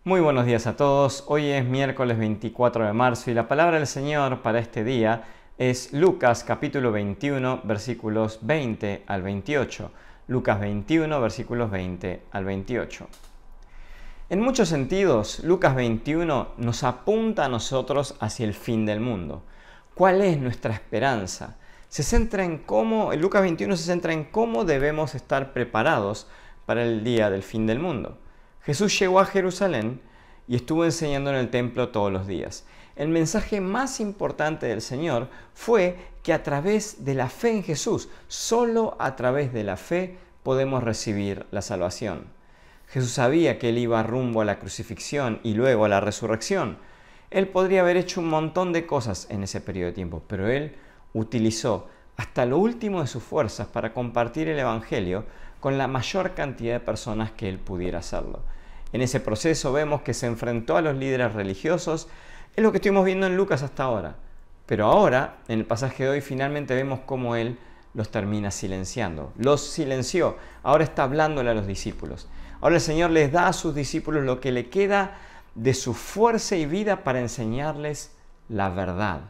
Muy buenos días a todos. Hoy es miércoles 24 de marzo y la palabra del Señor para este día es Lucas capítulo 21 versículos 20 al 28. Lucas 21 versículos 20 al 28. En muchos sentidos, Lucas 21 nos apunta a nosotros hacia el fin del mundo. ¿Cuál es nuestra esperanza? Lucas 21 se centra en cómo debemos estar preparados para el día del fin del mundo. Jesús llegó a Jerusalén y estuvo enseñando en el templo todos los días. El mensaje más importante del Señor fue que a través de la fe en Jesús, solo a través de la fe podemos recibir la salvación. Jesús sabía que Él iba rumbo a la crucifixión y luego a la resurrección. Él podría haber hecho un montón de cosas en ese periodo de tiempo, pero Él utilizó hasta lo último de sus fuerzas para compartir el Evangelio con la mayor cantidad de personas que Él pudiera hacerlo. En ese proceso vemos que se enfrentó a los líderes religiosos, es lo que estuvimos viendo en Lucas hasta ahora. Pero ahora, en el pasaje de hoy, finalmente vemos cómo Él los termina silenciando. Los silenció, ahora está hablándole a los discípulos. Ahora el Señor les da a sus discípulos lo que le queda de su fuerza y vida para enseñarles la verdad.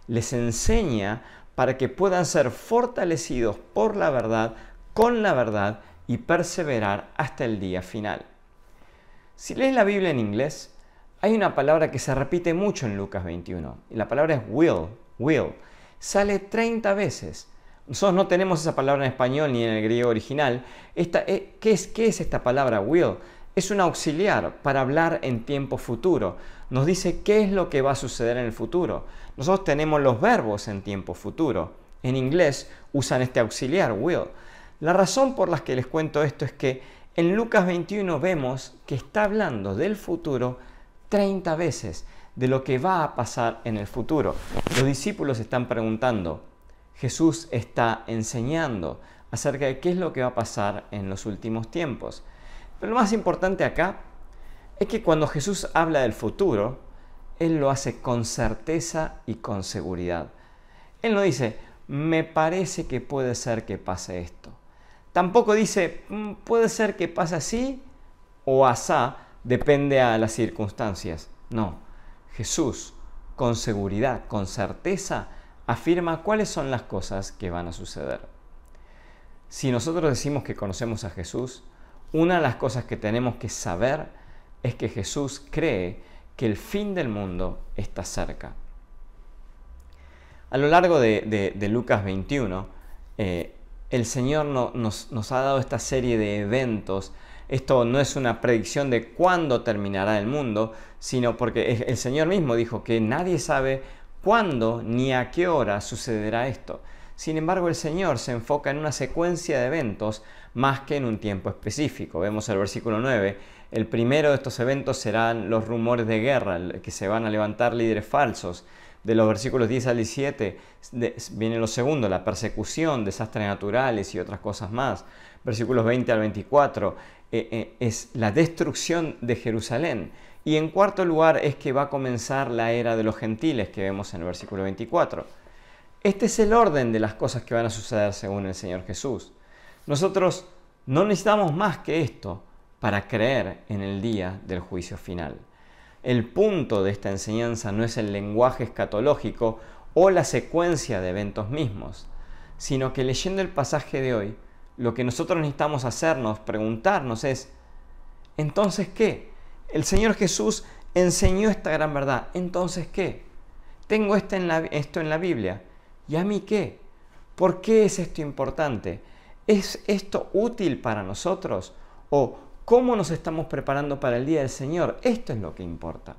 Les enseña para que puedan ser fortalecidos por la verdad, con la verdad y perseverar hasta el día final. Si lees la Biblia en inglés, hay una palabra que se repite mucho en Lucas 21 y la palabra es will. Sale 30 veces. Nosotros no tenemos esa palabra en español ni en el griego original. ¿Qué es esta palabra will? Es un auxiliar para hablar en tiempo futuro. Nos dice qué es lo que va a suceder en el futuro. Nosotros tenemos los verbos en tiempo futuro. En inglés usan este auxiliar, will. La razón por la que les cuento esto es que en Lucas 21 vemos que está hablando del futuro 30 veces, de lo que va a pasar en el futuro. Los discípulos están preguntando, Jesús está enseñando acerca de qué es lo que va a pasar en los últimos tiempos. Pero lo más importante acá es que cuando Jesús habla del futuro, Él lo hace con certeza y con seguridad. Él no dice, me parece que puede ser que pase esto. Tampoco dice, puede ser que pase así o asá, depende a las circunstancias. No, Jesús con seguridad, con certeza, afirma cuáles son las cosas que van a suceder. Si nosotros decimos que conocemos a Jesús, una de las cosas que tenemos que saber es que Jesús cree que el fin del mundo está cerca. A lo largo de Lucas 21, el Señor nos ha dado esta serie de eventos. Esto no es una predicción de cuándo terminará el mundo, sino porque el Señor mismo dijo que nadie sabe cuándo ni a qué hora sucederá esto. Sin embargo, el Señor se enfoca en una secuencia de eventos más que en un tiempo específico. Vemos el versículo 9. El primero de estos eventos serán los rumores de guerra, que se van a levantar líderes falsos. De los versículos 10 al 17 viene lo segundo, la persecución, desastres naturales y otras cosas más. Versículos 20 al 24 es la destrucción de Jerusalén. Y en cuarto lugar es que va a comenzar la era de los gentiles que vemos en el versículo 24. Este es el orden de las cosas que van a suceder según el Señor Jesús. Nosotros no necesitamos más que esto para creer en el día del juicio final. El punto de esta enseñanza no es el lenguaje escatológico o la secuencia de eventos mismos, sino que leyendo el pasaje de hoy, lo que nosotros necesitamos preguntarnos es, ¿entonces qué? El Señor Jesús enseñó esta gran verdad, ¿entonces qué? Tengo esto en la Biblia, ¿y a mí qué? ¿Por qué es esto importante? ¿Es esto útil para nosotros? ¿O cómo nos estamos preparando para el día del Señor? Esto es lo que importa.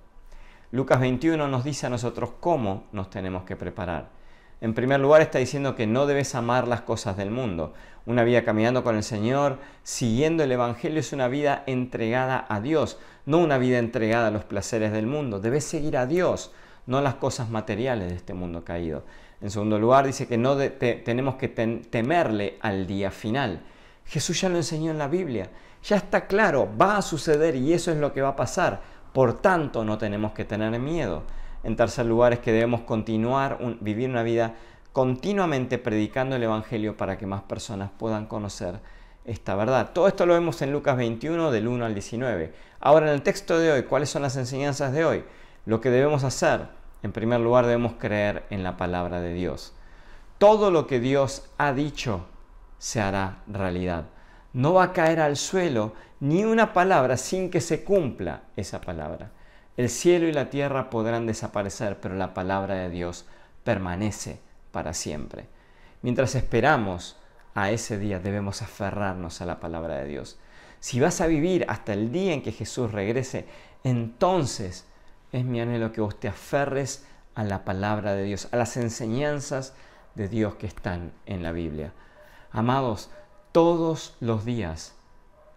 Lucas 21 nos dice a nosotros cómo nos tenemos que preparar. En primer lugar está diciendo que no debes amar las cosas del mundo. Una vida caminando con el Señor, siguiendo el Evangelio, es una vida entregada a Dios, no una vida entregada a los placeres del mundo. Debes seguir a Dios, no las cosas materiales de este mundo caído. En segundo lugar dice que no tenemos que temerle al día final. Jesús ya lo enseñó en la Biblia. Ya está claro, va a suceder y eso es lo que va a pasar. Por tanto, no tenemos que tener miedo. En tercer lugar es que debemos vivir una vida continuamente predicando el Evangelio para que más personas puedan conocer esta verdad. Todo esto lo vemos en Lucas 21, del 1 al 19. Ahora, en el texto de hoy, ¿cuáles son las enseñanzas de hoy? Lo que debemos hacer, en primer lugar, debemos creer en la palabra de Dios. Todo lo que Dios ha dicho se hará realidad. No va a caer al suelo ni una palabra sin que se cumpla esa palabra. El cielo y la tierra podrán desaparecer, pero la palabra de Dios permanece para siempre. Mientras esperamos a ese día, debemos aferrarnos a la palabra de Dios. Si vas a vivir hasta el día en que Jesús regrese, entonces es mi anhelo que vos te aferres a la palabra de Dios, a las enseñanzas de Dios que están en la Biblia. Amados, todos los días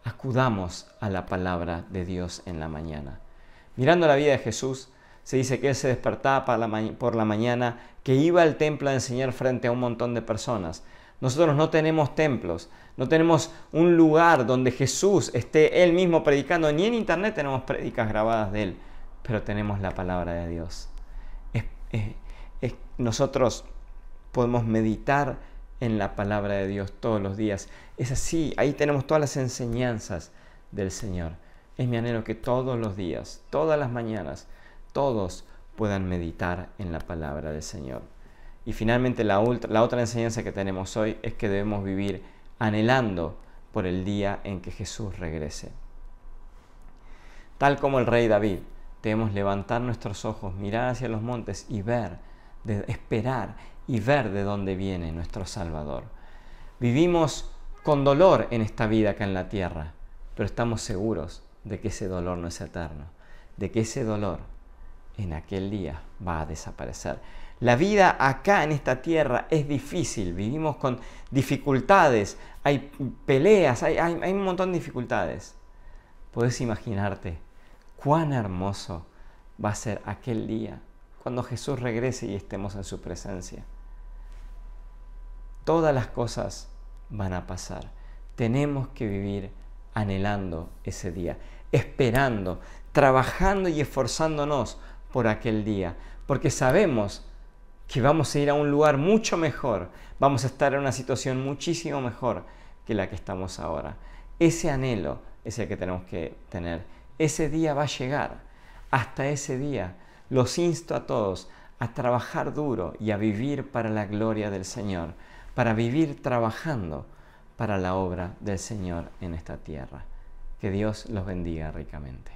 acudamos a la palabra de Dios en la mañana. Mirando la vida de Jesús, se dice que Él se despertaba por la mañana, que iba al templo a enseñar frente a un montón de personas. Nosotros no tenemos templos, no tenemos un lugar donde Jesús esté Él mismo predicando, ni en internet tenemos prédicas grabadas de Él, pero tenemos la palabra de Dios. Nosotros podemos meditar en la palabra de Dios todos los días. Es así, ahí tenemos todas las enseñanzas del Señor. Es mi anhelo que todos los días, todas las mañanas, todos puedan meditar en la palabra del Señor. Y finalmente la otra enseñanza que tenemos hoy es que debemos vivir anhelando por el día en que Jesús regrese. Tal como el rey David, debemos levantar nuestros ojos, mirar hacia los montes y esperar y ver de dónde viene nuestro Salvador. Vivimos con dolor en esta vida acá en la tierra, pero estamos seguros de que ese dolor no es eterno, de que ese dolor en aquel día va a desaparecer. La vida acá en esta tierra es difícil, vivimos con dificultades, hay peleas, hay un montón de dificultades. Puedes imaginarte cuán hermoso va a ser aquel día cuando Jesús regrese y estemos en su presencia. Todas las cosas van a pasar. Tenemos que vivir anhelando ese día, esperando, trabajando y esforzándonos por aquel día, porque sabemos que vamos a ir a un lugar mucho mejor, vamos a estar en una situación muchísimo mejor que la que estamos ahora. Ese anhelo es el que tenemos que tener. Ese día va a llegar. Hasta ese día los insto a todos a trabajar duro y a vivir para la gloria del Señor, para vivir trabajando para la obra del Señor en esta tierra. Que Dios los bendiga ricamente.